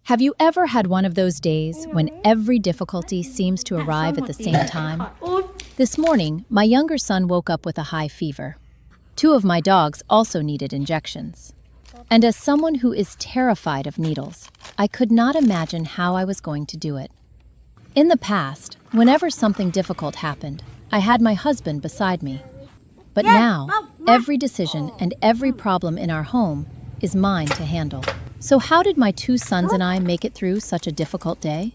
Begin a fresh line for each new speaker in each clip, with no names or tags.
Have you ever had one of those days when every difficulty seems to arrive at the same time? This morning, my younger son woke up with a high fever. Two of my dogs also needed injections. And as someone who is terrified of needles, I could not imagine how I was going to do it. In the past, whenever something difficult happened, I had my husband beside me. But now, every decision and every problem in our home is mine to handle. So how did my two sons and I make it through such a difficult day?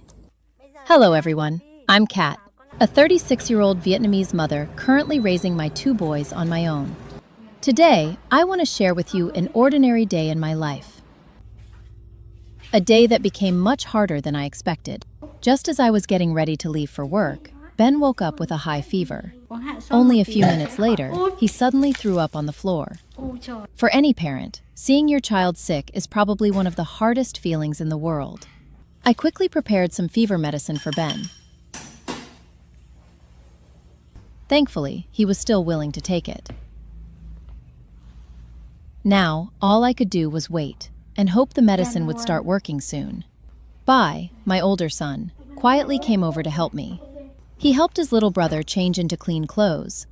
Hello everyone, I'm Kat, a 36-year-old Vietnamese mother currently raising my two boys on my own. Today, I want to share with you an ordinary day in my life. A day that became much harder than I expected. Just as I was getting ready to leave for work, Ben woke up with a high fever. Only a few minutes later, he suddenly threw up on the floor. For any parent, seeing your child sick is probably one of the hardest feelings in the world. I quickly prepared some fever medicine for Ben. Thankfully, he was still willing to take it. Now, all I could do was wait and hope the medicine would start working soon. Bai, my older son, quietly came over to help me. He helped his little brother change into clean clothes,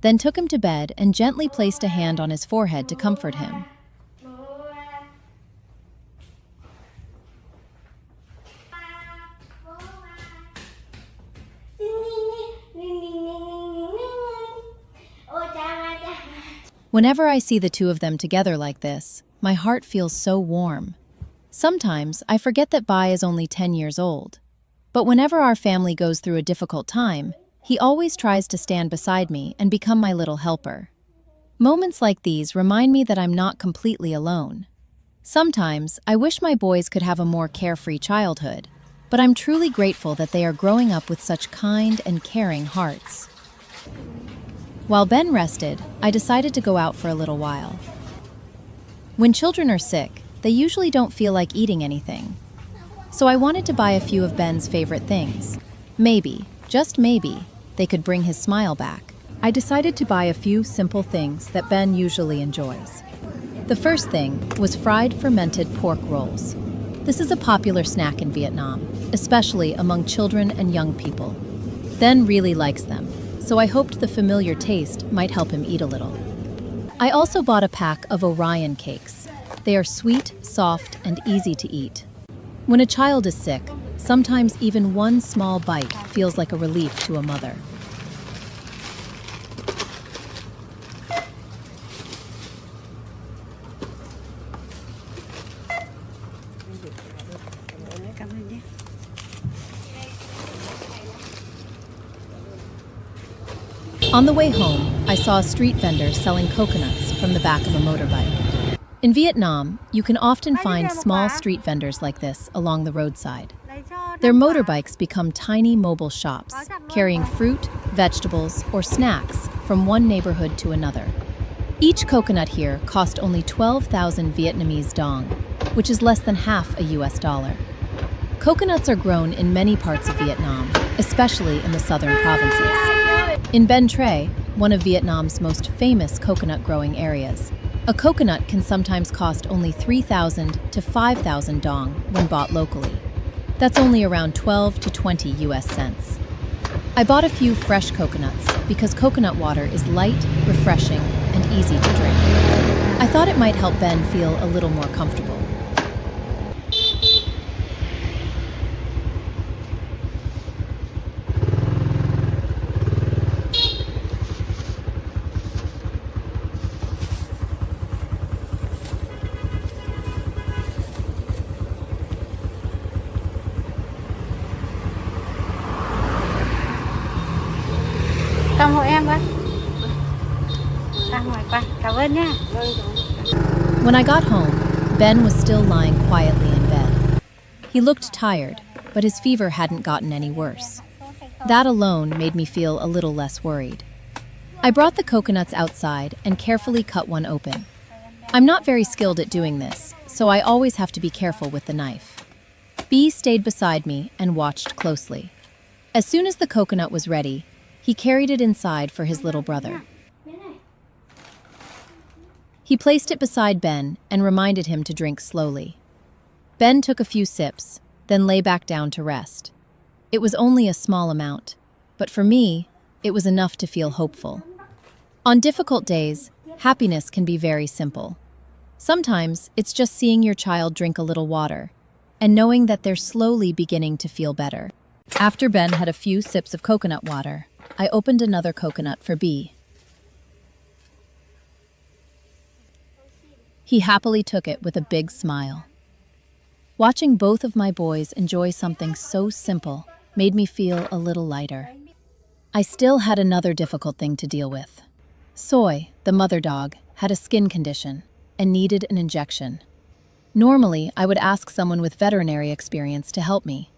then took him to bed and gently placed a hand on his forehead to comfort him. Whenever I see the two of them together like this, my heart feels so warm. Sometimes I forget that Bai is only 10 years old. But whenever our family goes through a difficult time, he always tries to stand beside me and become my little helper. Moments like these remind me that I'm not completely alone. Sometimes I wish my boys could have a more carefree childhood, but I'm truly grateful that they are growing up with such kind and caring hearts. While Ben rested, I decided to go out for a little while. When children are sick, they usually don't feel like eating anything. So I wanted to buy a few of Ben's favorite things. Maybe, just maybe, they could bring his smile back. I decided to buy a few simple things that Ben usually enjoys. The first thing was fried fermented pork rolls. This is a popular snack in Vietnam, especially among children and young people. Ben really likes them, so I hoped the familiar taste might help him eat a little. I also bought a pack of Orion cakes. They are sweet, soft, and easy to eat. When a child is sick, sometimes even one small bite feels like a relief to a mother. On the way home, I saw a street vendor selling coconuts from the back of a motorbike. In Vietnam, you can often find small street vendors like this along the roadside. Their motorbikes become tiny mobile shops, carrying fruit, vegetables, or snacks from one neighborhood to another. Each coconut here cost only 12,000 Vietnamese dong, which is less than half a US dollar. Coconuts are grown in many parts of Vietnam, especially in the southern provinces. In Ben Tre, one of Vietnam's most famous coconut growing areas, a coconut can sometimes cost only 3,000 to 5,000 dong when bought locally. That's only around 12 to 20 US cents. I bought a few fresh coconuts because coconut water is light, refreshing, and easy to drink. I thought it might help Ben feel a little more comfortable.
Con hộ em với. Ra ngoài qua. Cảm ơn nha.
When I got home, Ben was still lying quietly in bed. He looked tired, but his fever hadn't gotten any worse. That alone made me feel a little less worried. I brought the coconuts outside and carefully cut one open. I'm not very skilled at doing this, so I always have to be careful with the knife. B stayed beside me and watched closely. As soon as the coconut was ready, he carried it inside for his little brother. He placed it beside Ben and reminded him to drink slowly. Ben took a few sips, then lay back down to rest. It was only a small amount, but for me, it was enough to feel hopeful. On difficult days, happiness can be very simple. Sometimes it's just seeing your child drink a little water and knowing that they're slowly beginning to feel better. After Ben had a few sips of coconut water, I opened another coconut for B. He happily took it with a big smile. Watching both of my boys enjoy something so simple made me feel a little lighter. I still had another difficult thing to deal with. Soy, the mother dog, had a skin condition and needed an injection. Normally, I would ask someone with veterinary experience to help me.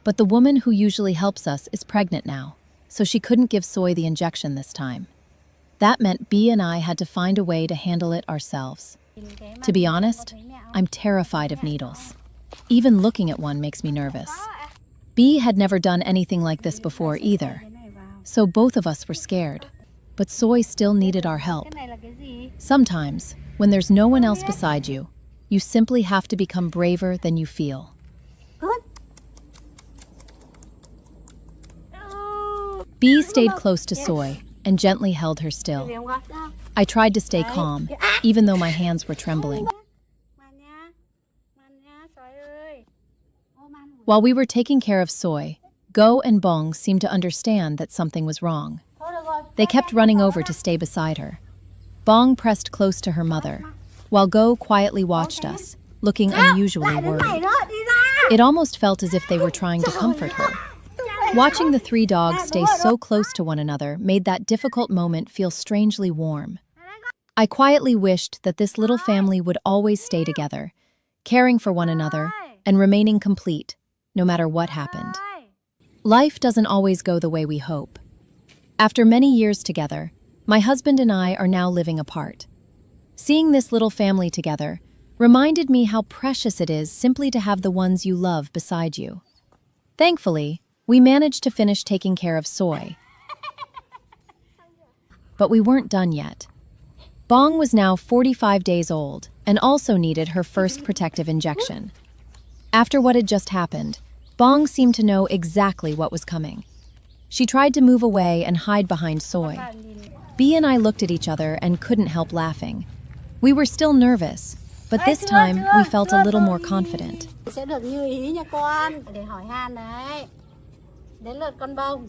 But the woman who usually helps us is pregnant now, so she couldn't give Soy the injection this time. That meant B and I had to find a way to handle it ourselves. To be honest, I'm terrified of needles. Even looking at one makes me nervous. B had never done anything like this before either, so both of us were scared. But Soy still needed our help. Sometimes, when there's no one else beside you, you simply have to become braver than you feel. B stayed close to Soy and gently held her still. I tried to stay calm, even though my hands were trembling. While we were taking care of Soy, Go and Bong seemed to understand that something was wrong. They kept running over to stay beside her. Bong pressed close to her mother, while Go quietly watched us, looking unusually worried. It almost felt as if they were trying to comfort her. Watching the three dogs stay so close to one another made that difficult moment feel strangely warm. I quietly wished that this little family would always stay together, caring for one another and remaining complete, no matter what happened. Life doesn't always go the way we hope. After many years together, my husband and I are now living apart. Seeing this little family together reminded me how precious it is simply to have the ones you love beside you. Thankfully, we managed to finish taking care of Soy. But we weren't done yet. Bong was now 45 days old and also needed her first protective injection. After what had just happened, Bong seemed to know exactly what was coming. She tried to move away and hide behind Soy. B and I looked at each other and couldn't help laughing. We were still nervous, but this time we felt a little more confident.
Sẽ được như ý nha con. Để hỏi han đấy. Đến lượt con Bông.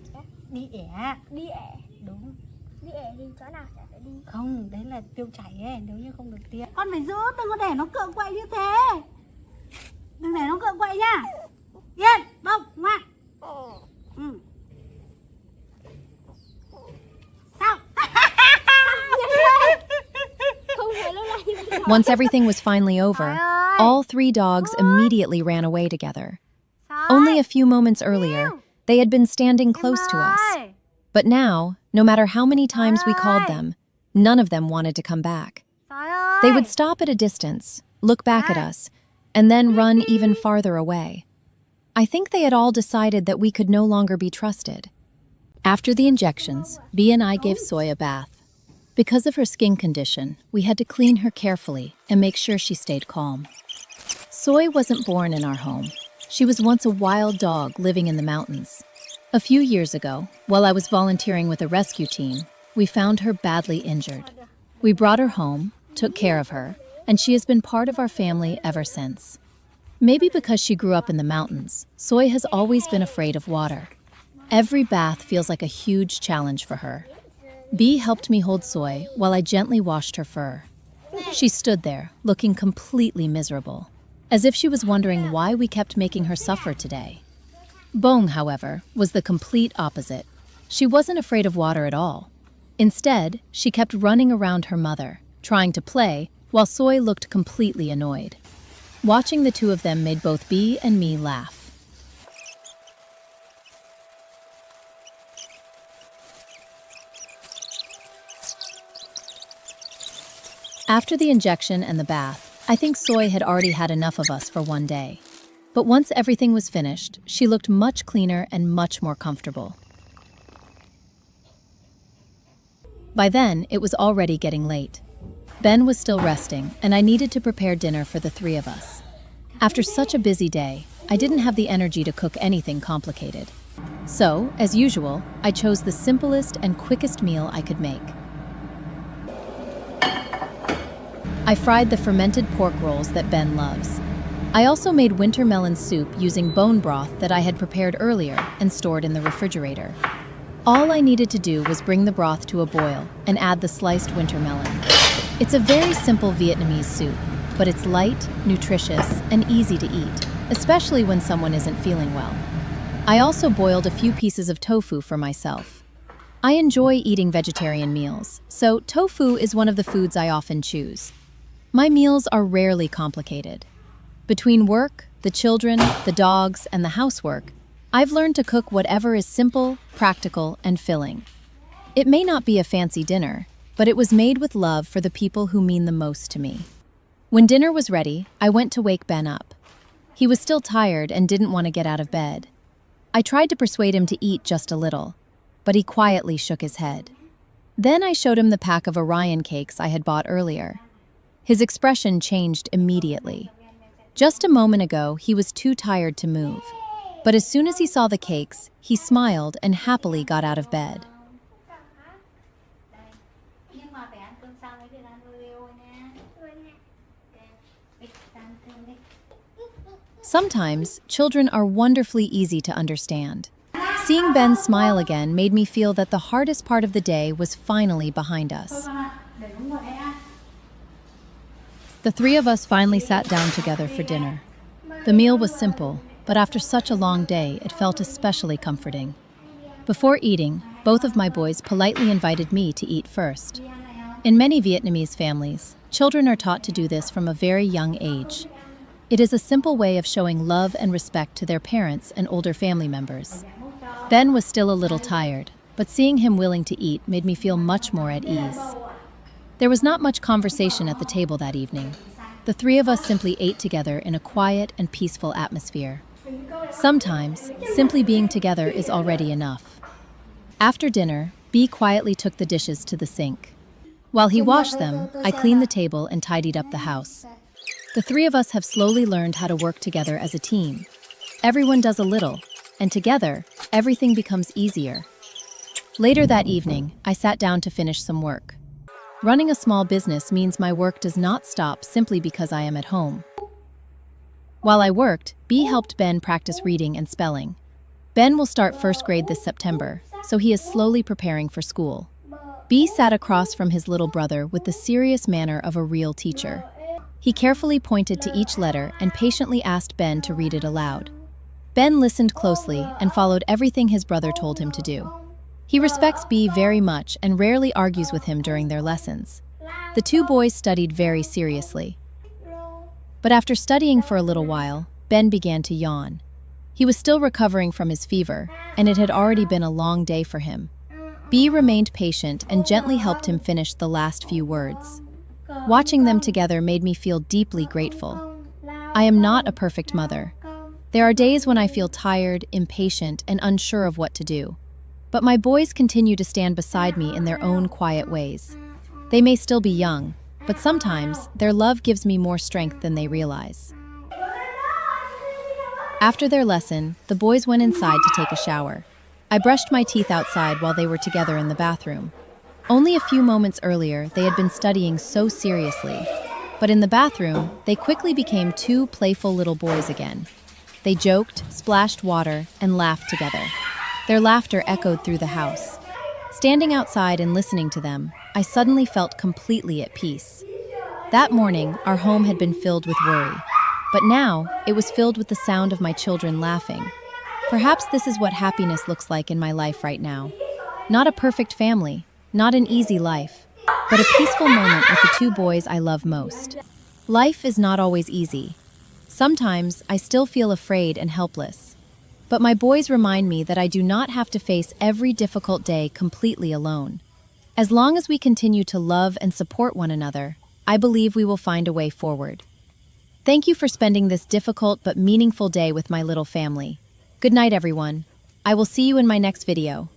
Đi ẻ. Đi ẻ. Đúng.
Đi ẻ thì chỗ nào sẽ phải đi?
Không, đấy là tiêu chảy ấy, nếu như không được tiêm. Con phải giữ, đừng có để nó cựa quậy như thế. Đừng để nó cựa quậy nha. Yên, Bông, ngoan. Ừ. Sao?
Once everything was finally over, all three dogs immediately ran away together. Only a few moments earlier, they had been standing close to us. But now, no matter how many times we called them, none of them wanted to come back. They would stop at a distance, look back at us, and then run even farther away. I think they had all decided that we could no longer be trusted. After the injections, B and I gave Soy a bath. Because of her skin condition, we had to clean her carefully and make sure she stayed calm. Soy wasn't born in our home. She was once a wild dog living in the mountains. A few years ago, while I was volunteering with a rescue team, we found her badly injured. We brought her home, took care of her, and she has been part of our family ever since. Maybe because she grew up in the mountains, Soy has always been afraid of water. Every bath feels like a huge challenge for her. B helped me hold Soy while I gently washed her fur. She stood there, looking completely miserable, as if she was wondering why we kept making her suffer today. Bong, however, was the complete opposite. She wasn't afraid of water at all. Instead, she kept running around her mother, trying to play, while Soy looked completely annoyed. Watching the two of them made both B and me laugh. After the injection and the bath, I think Soy had already had enough of us for one day. But once everything was finished, she looked much cleaner and much more comfortable. By then, it was already getting late. Ben was still resting, and I needed to prepare dinner for the three of us. After such a busy day, I didn't have the energy to cook anything complicated. So, as usual, I chose the simplest and quickest meal I could make. I fried the fermented pork rolls that Ben loves. I also made winter melon soup using bone broth that I had prepared earlier and stored in the refrigerator. All I needed to do was bring the broth to a boil and add the sliced winter melon. It's a very simple Vietnamese soup, but it's light, nutritious, and easy to eat, especially when someone isn't feeling well. I also boiled a few pieces of tofu for myself. I enjoy eating vegetarian meals, so tofu is one of the foods I often choose. My meals are rarely complicated. Between work, the children, the dogs, and the housework, I've learned to cook whatever is simple, practical, and filling. It may not be a fancy dinner, but it was made with love for the people who mean the most to me. When dinner was ready, I went to wake Ben up. He was still tired and didn't want to get out of bed. I tried to persuade him to eat just a little, but he quietly shook his head. Then I showed him the pack of Orion cakes I had bought earlier. His expression changed immediately. Just a moment ago, he was too tired to move. But as soon as he saw the cakes, he smiled and happily got out of bed. Sometimes, children are wonderfully easy to understand. Seeing Ben smile again made me feel that the hardest part of the day was finally behind us. The three of us finally sat down together for dinner. The meal was simple, but after such a long day, it felt especially comforting. Before eating, both of my boys politely invited me to eat first. In many Vietnamese families, children are taught to do this from a very young age. It is a simple way of showing love and respect to their parents and older family members. Ben was still a little tired, but seeing him willing to eat made me feel much more at ease. There was not much conversation at the table that evening. The three of us simply ate together in a quiet and peaceful atmosphere. Sometimes, simply being together is already enough. After dinner, B quietly took the dishes to the sink. While he washed them, I cleaned the table and tidied up the house. The three of us have slowly learned how to work together as a team. Everyone does a little, and together, everything becomes easier. Later that evening, I sat down to finish some work. Running a small business means my work does not stop simply because I am at home. While I worked, B helped Ben practice reading and spelling. Ben will start first grade this September, so he is slowly preparing for school. B sat across from his little brother with the serious manner of a real teacher. He carefully pointed to each letter and patiently asked Ben to read it aloud. Ben listened closely and followed everything his brother told him to do. He respects B very much and rarely argues with him during their lessons. The two boys studied very seriously. But after studying for a little while, Ben began to yawn. He was still recovering from his fever, and it had already been a long day for him. B remained patient and gently helped him finish the last few words. Watching them together made me feel deeply grateful. I am not a perfect mother. There are days when I feel tired, impatient, and unsure of what to do. But my boys continue to stand beside me in their own quiet ways. They may still be young, but sometimes their love gives me more strength than they realize. After their lesson, the boys went inside to take a shower. I brushed my teeth outside while they were together in the bathroom. Only a few moments earlier, they had been studying so seriously. But in the bathroom, they quickly became two playful little boys again. They joked, splashed water, and laughed together. Their laughter echoed through the house. Standing outside and listening to them, I suddenly felt completely at peace. That morning, our home had been filled with worry. But now, it was filled with the sound of my children laughing. Perhaps this is what happiness looks like in my life right now. Not a perfect family, not an easy life, but a peaceful moment with the two boys I love most. Life is not always easy. Sometimes, I still feel afraid and helpless. But my boys remind me that I do not have to face every difficult day completely alone. As long as we continue to love and support one another, I believe we will find a way forward. Thank you for spending this difficult but meaningful day with my little family. Good night, everyone. I will see you in my next video.